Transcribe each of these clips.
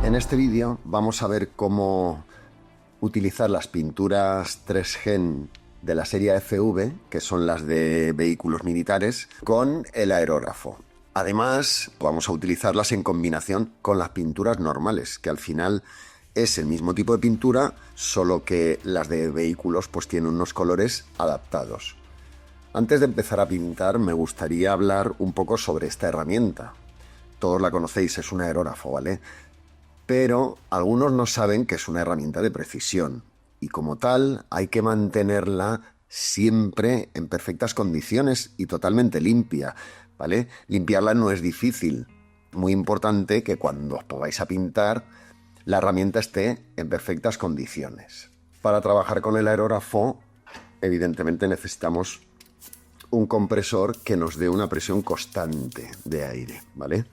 En este vídeo vamos a ver cómo utilizar las pinturas 3Gen de la serie FV, que son las de vehículos militares, con el aerógrafo. Además, vamos a utilizarlas en combinación con las pinturas normales, que al final es el mismo tipo de pintura, solo que las de vehículos pues tienen unos colores adaptados. Antes de empezar a pintar, me gustaría hablar un poco sobre esta herramienta. Todos la conocéis, es un aerógrafo, ¿vale? Pero algunos no saben que es una herramienta de precisión y como tal hay que mantenerla siempre en perfectas condiciones y totalmente limpia, ¿vale? Limpiarla no es difícil. Muy importante que cuando os pongáis a pintar la herramienta esté en perfectas condiciones. Para trabajar con el aerógrafo, evidentemente necesitamos un compresor que nos dé una presión constante de aire, ¿vale?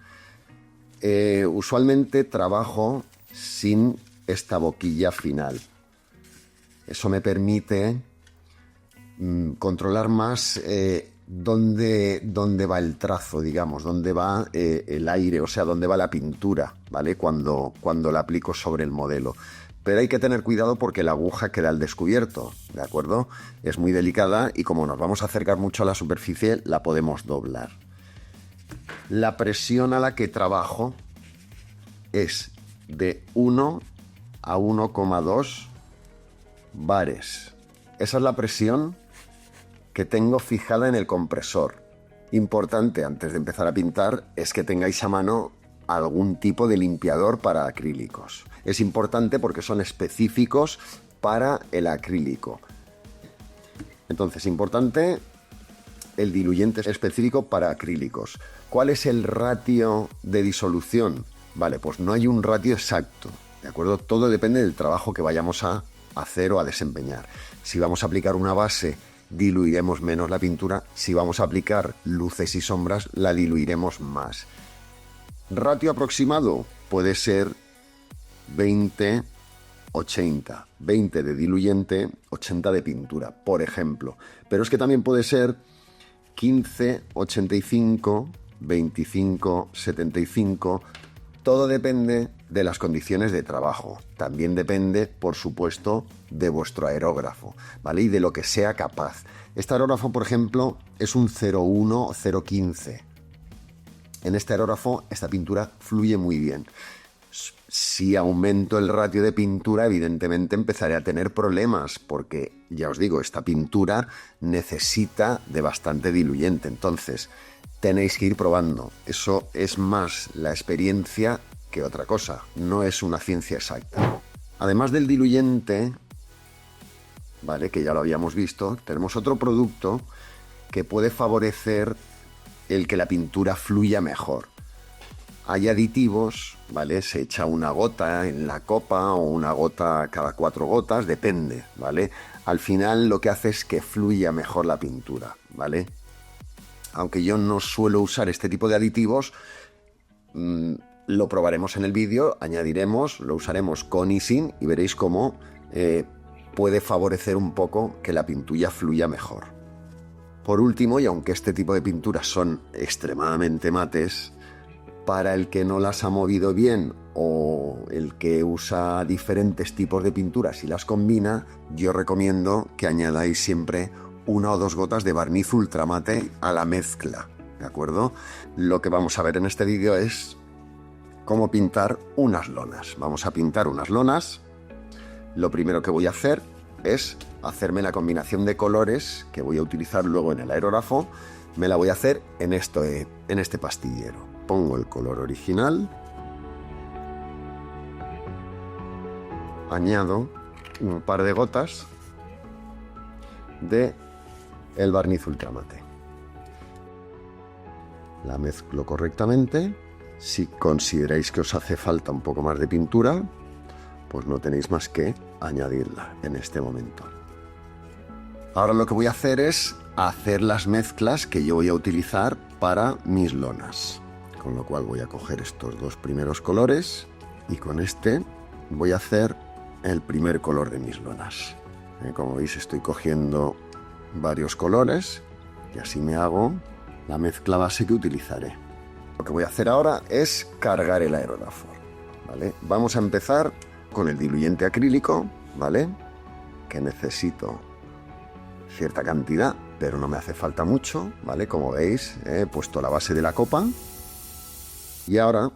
Usualmente trabajo sin esta boquilla final. Eso me permite controlar más dónde va el trazo, digamos, dónde va el aire, o sea, dónde va la pintura, ¿vale? Cuando la aplico sobre el modelo. Pero hay que tener cuidado porque la aguja queda al descubierto, ¿de acuerdo? Es muy delicada y como nos vamos a acercar mucho a la superficie, la podemos doblar. La presión a la que trabajo es de 1 a 1,2 bares. Esa es la presión que tengo fijada en el compresor. Importante antes de empezar a pintar es que tengáis a mano algún tipo de limpiador para acrílicos. Es importante porque son específicos para el acrílico. Entonces, importante el diluyente específico para acrílicos. ¿Cuál es el ratio de disolución? Vale, pues no hay un ratio exacto, ¿de acuerdo? Todo depende del trabajo que vayamos a hacer o a desempeñar. Si vamos a aplicar una base, diluiremos menos la pintura. Si vamos a aplicar luces y sombras, la diluiremos más. Ratio aproximado puede ser 20-80. 20 de diluyente, 80 de pintura, por ejemplo. Pero es que también puede ser 15-85, 25-75. Todo depende de las condiciones de trabajo. También depende, por supuesto, de vuestro aerógrafo, ¿vale? Y de lo que sea capaz. Este aerógrafo, por ejemplo, es un 0,1 o 0,15. En este aerógrafo, esta pintura fluye muy bien. Si aumento el ratio de pintura, evidentemente empezaré a tener problemas, porque, ya os digo, esta pintura necesita de bastante diluyente. Entonces, tenéis que ir probando. Eso es más la experiencia que otra cosa. No es una ciencia exacta. Además del diluyente, ¿vale?, que ya lo habíamos visto, tenemos otro producto que puede favorecer el que la pintura fluya mejor. Hay aditivos, ¿vale? Se echa una gota en la copa o una gota cada 4 gotas, depende, ¿vale? Al final lo que hace es que fluya mejor la pintura, ¿vale? Aunque yo no suelo usar este tipo de aditivos, lo probaremos en el vídeo, añadiremos, lo usaremos con y sin y veréis cómo puede favorecer un poco que la pintura fluya mejor. Por último, y aunque este tipo de pinturas son extremadamente mates, para el que no las ha movido bien o el que usa diferentes tipos de pinturas y las combina, yo recomiendo que añadáis siempre 1 o 2 gotas de barniz ultramate a la mezcla, ¿de acuerdo? Lo que vamos a ver en este vídeo es cómo pintar unas lonas. Vamos a pintar unas lonas. Lo primero que voy a hacer es hacerme la combinación de colores que voy a utilizar luego en el aerógrafo. Me la voy a hacer en este pastillero. Pongo el color original, añado un par de gotas de el barniz ultramate. La mezclo correctamente. Si consideráis que os hace falta un poco más de pintura, pues no tenéis más que añadirla en este momento. Ahora lo que voy a hacer es hacer las mezclas que yo voy a utilizar para mis lonas. Con lo cual voy a coger estos 2 primeros colores y con este voy a hacer el primer color de mis lonas. Como veis, estoy cogiendo varios colores y así me hago la mezcla base que utilizaré. Lo que voy a hacer ahora es cargar el aerógrafo. ¿vale? Vamos a empezar con el diluyente acrílico, ¿vale? Que necesito cierta cantidad, pero no me hace falta mucho, ¿vale? Como veis, he puesto la base de la copa y ahora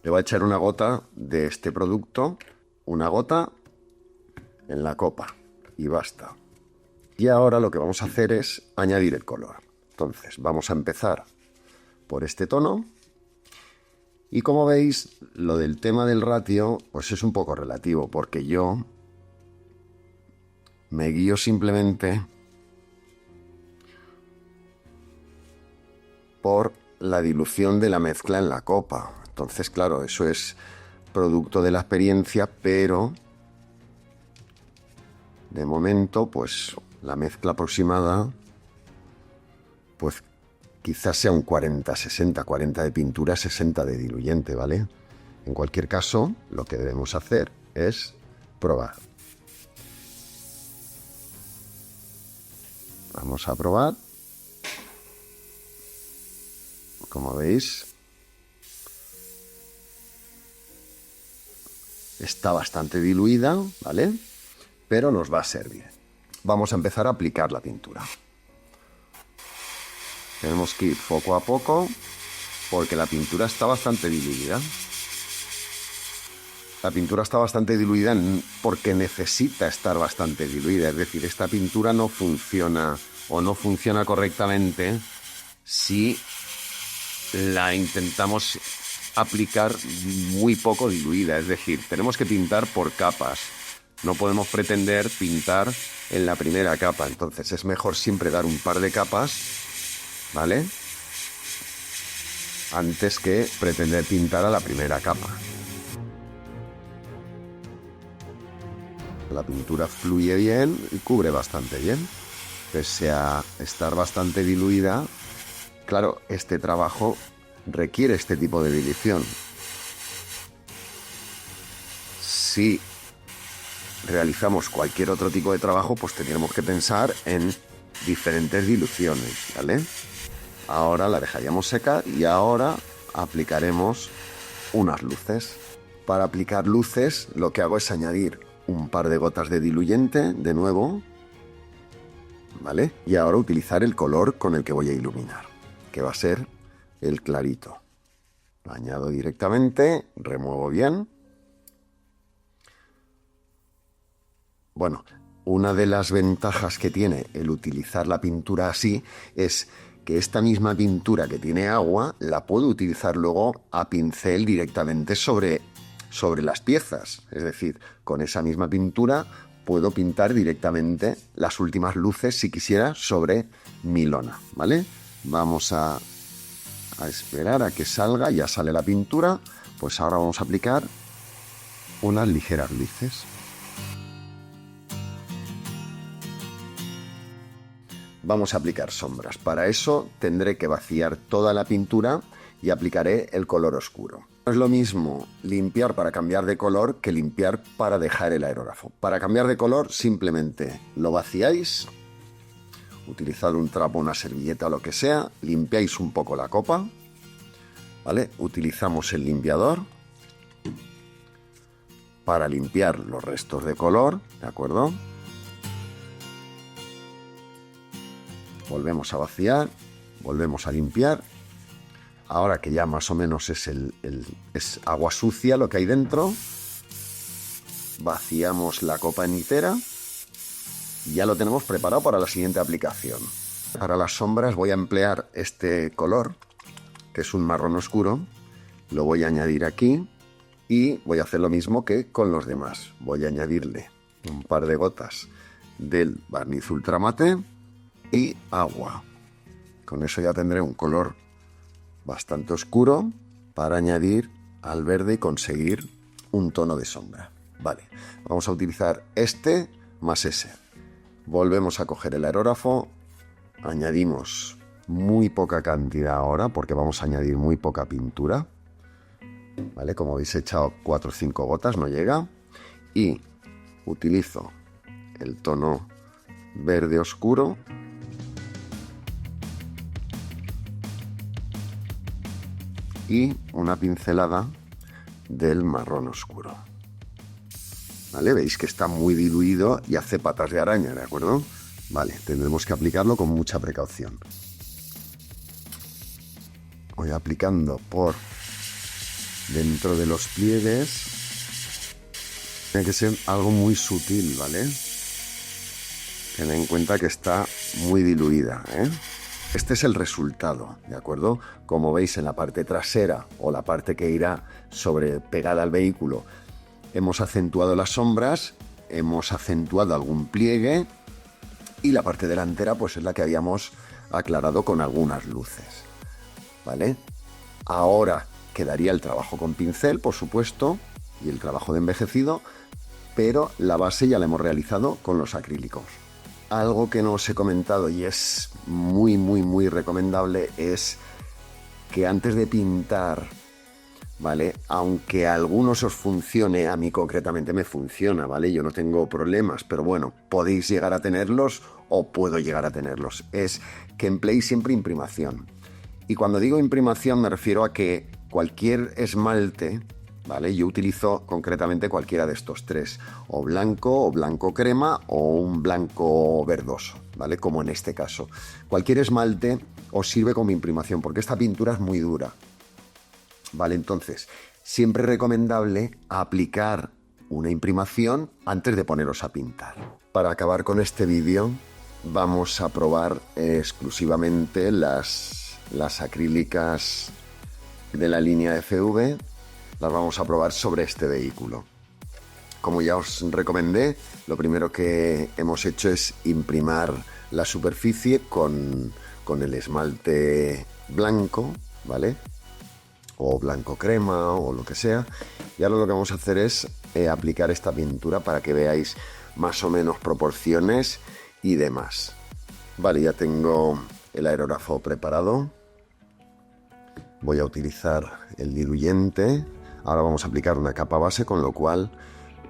le voy a echar una gota de este producto, una gota en la copa y basta. Y ahora lo que vamos a hacer es añadir el color. Entonces vamos a empezar por este tono y como veis lo del tema del ratio pues es un poco relativo porque yo me guío simplemente por la dilución de la mezcla en la copa. Entonces, claro, eso es producto de la experiencia, pero de momento, pues la mezcla aproximada, pues quizás sea un 40-60, 40 de pintura, 60 de diluyente, ¿vale? En cualquier caso, lo que debemos hacer es probar. Vamos a probar. Como veis, está bastante diluida, ¿vale? Pero nos va a servir. Vamos a empezar a aplicar la pintura. Tenemos que ir poco a poco porque la pintura está bastante diluida. La pintura está bastante diluida porque necesita estar bastante diluida. Es decir, esta pintura no funciona o no funciona correctamente si la intentamos aplicar muy poco diluida. Es decir, tenemos que pintar por capas. No podemos pretender pintar en la primera capa. Entonces es mejor siempre dar un par de capas, ¿vale? Antes que pretender pintar a la primera capa. La pintura fluye bien y cubre bastante bien. Pese a estar bastante diluida, claro, este trabajo requiere este tipo de dilución. Si realizamos cualquier otro tipo de trabajo, pues tendríamos que pensar en diferentes diluciones, ¿vale? Ahora la dejaríamos secar y ahora aplicaremos unas luces. Para aplicar luces, lo que hago es añadir un par de gotas de diluyente, de nuevo, ¿vale? Y ahora utilizar el color con el que voy a iluminar, que va a ser el clarito. Lo añado directamente, remuevo bien. Bueno, una de las ventajas que tiene el utilizar la pintura así es que esta misma pintura que tiene agua la puedo utilizar luego a pincel directamente sobre las piezas. Es decir, con esa misma pintura puedo pintar directamente las últimas luces, si quisiera, sobre mi lona, ¿vale? Vamos a esperar a que salga, ya sale la pintura, pues ahora vamos a aplicar unas ligeras luces. Vamos a aplicar sombras. Para eso tendré que vaciar toda la pintura y aplicaré el color oscuro. No es lo mismo limpiar para cambiar de color que limpiar para dejar el aerógrafo. Para cambiar de color simplemente lo vaciáis, utilizad un trapo, una servilleta o lo que sea, limpiáis un poco la copa, ¿vale? Utilizamos el limpiador para limpiar los restos de color, ¿de acuerdo? Volvemos a vaciar, volvemos a limpiar. Ahora que ya más o menos es agua sucia lo que hay dentro, vaciamos la copa entera y ya lo tenemos preparado para la siguiente aplicación. Para las sombras voy a emplear este color, que es un marrón oscuro, lo voy a añadir aquí y voy a hacer lo mismo que con los demás. Voy a añadirle un par de gotas del barniz ultramate y agua. Con eso ya tendré un color bastante oscuro para añadir al verde y conseguir un tono de sombra. Vale, vamos a utilizar este más ese. Volvemos a coger el aerógrafo, añadimos muy poca cantidad ahora porque vamos a añadir muy poca pintura. Vale, como veis he echado 4 o 5 gotas, no llega. Y utilizo el tono verde oscuro y una pincelada del marrón oscuro. ¿Vale? Veis que está muy diluido y hace patas de araña, ¿de acuerdo? Vale, tendremos que aplicarlo con mucha precaución. Voy aplicando por dentro de los pliegues. Tiene que ser algo muy sutil, ¿vale? Ten en cuenta que está muy diluida, ¿eh? Este es el resultado, ¿de acuerdo? Como veis en la parte trasera o la parte que irá pegada al vehículo, hemos acentuado las sombras, hemos acentuado algún pliegue y la parte delantera pues es la que habíamos aclarado con algunas luces, ¿vale? Ahora quedaría el trabajo con pincel, por supuesto, y el trabajo de envejecido, pero la base ya la hemos realizado con los acrílicos. Algo que no os he comentado y es muy recomendable es que antes de pintar, ¿vale? Aunque a algunos os funcione, a mí concretamente me funciona, ¿vale? Yo no tengo problemas, pero bueno, podéis llegar a tenerlos o puedo llegar a tenerlos. Es que empleéis siempre imprimación. Y cuando digo imprimación me refiero a que cualquier esmalte, ¿vale? Yo utilizo concretamente cualquiera de estos tres, o blanco crema o un blanco verdoso, ¿vale? Como en este caso. Cualquier esmalte os sirve como imprimación porque esta pintura es muy dura, ¿vale? Entonces, siempre es recomendable aplicar una imprimación antes de poneros a pintar. Para acabar con este vídeo, vamos a probar exclusivamente las acrílicas de la línea FV. Las vamos a probar sobre este vehículo. Como ya os recomendé, lo primero que hemos hecho es imprimar la superficie con el esmalte blanco, ¿vale? O blanco crema o lo que sea. Y ahora lo que vamos a hacer es aplicar esta pintura para que veáis más o menos proporciones y demás. Vale, ya tengo el aerógrafo preparado. Voy a utilizar el diluyente. Ahora vamos a aplicar una capa base, con lo cual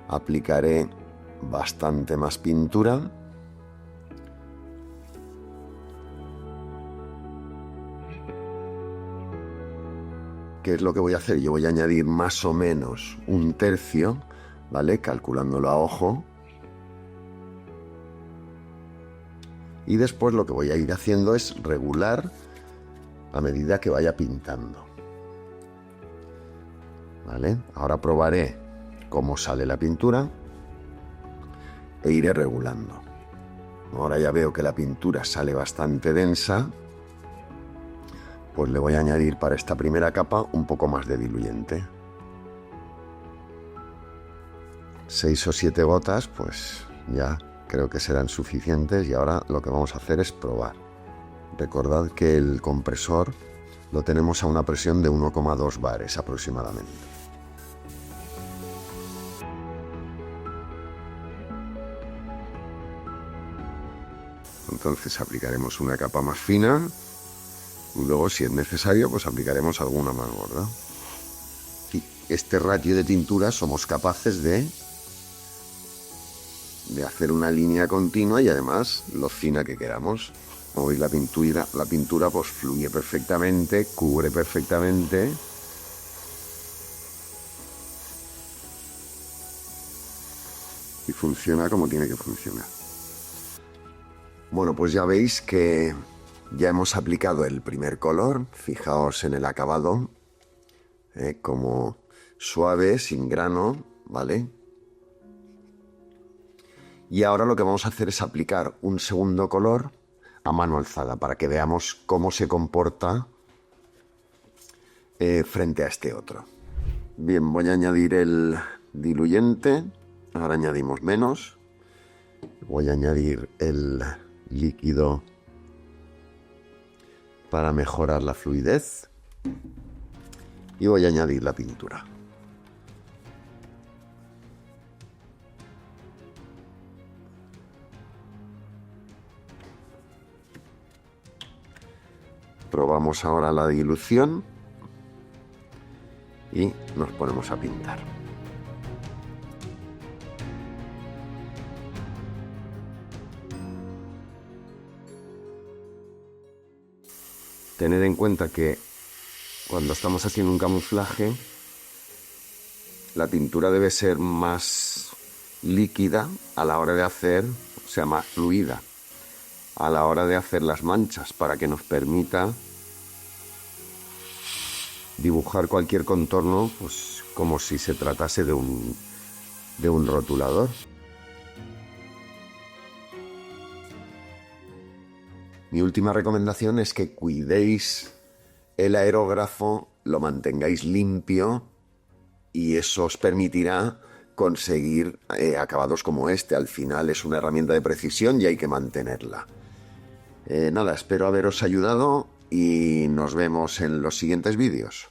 aplicaré bastante más pintura. ¿Qué es lo que voy a hacer? Yo voy a añadir más o menos un tercio, ¿vale? Calculándolo a ojo. Y después lo que voy a ir haciendo es regular a medida que vaya pintando. ¿Vale? Ahora probaré cómo sale la pintura e iré regulando. Ahora ya veo que la pintura sale bastante densa, pues le voy a añadir para esta primera capa un poco más de diluyente. 6 o 7 gotas, pues ya creo que serán suficientes, y ahora lo que vamos a hacer es probar. Recordad que el compresor lo tenemos a una presión de 1,2 bares aproximadamente. Entonces aplicaremos una capa más fina y luego, si es necesario, pues aplicaremos alguna más gorda. Y este ratio de tintura somos capaces de hacer una línea continua y además lo fina que queramos. Como veis, la pintura pues fluye perfectamente, cubre perfectamente. Y funciona como tiene que funcionar. Bueno, pues ya veis que ya hemos aplicado el primer color. Fijaos en el acabado, como suave, sin grano, ¿vale? Y ahora lo que vamos a hacer es aplicar un segundo color a mano alzada para que veamos cómo se comporta frente a este otro. Bien, voy a añadir el diluyente. Ahora añadimos menos. Voy a añadir el líquido para mejorar la fluidez y voy a añadir la pintura. Probamos ahora la dilución y nos ponemos a pintar. Tened en cuenta que cuando estamos haciendo un camuflaje La pintura debe ser más líquida a la hora de hacer, o sea, más fluida a la hora de hacer las manchas, para que nos permita dibujar cualquier contorno, pues como si se tratase de un rotulador. Mi última recomendación es que cuidéis el aerógrafo, lo mantengáis limpio, y eso os permitirá conseguir acabados como este. Al final es una herramienta de precisión y hay que mantenerla. Nada, espero haberos ayudado y nos vemos en los siguientes vídeos.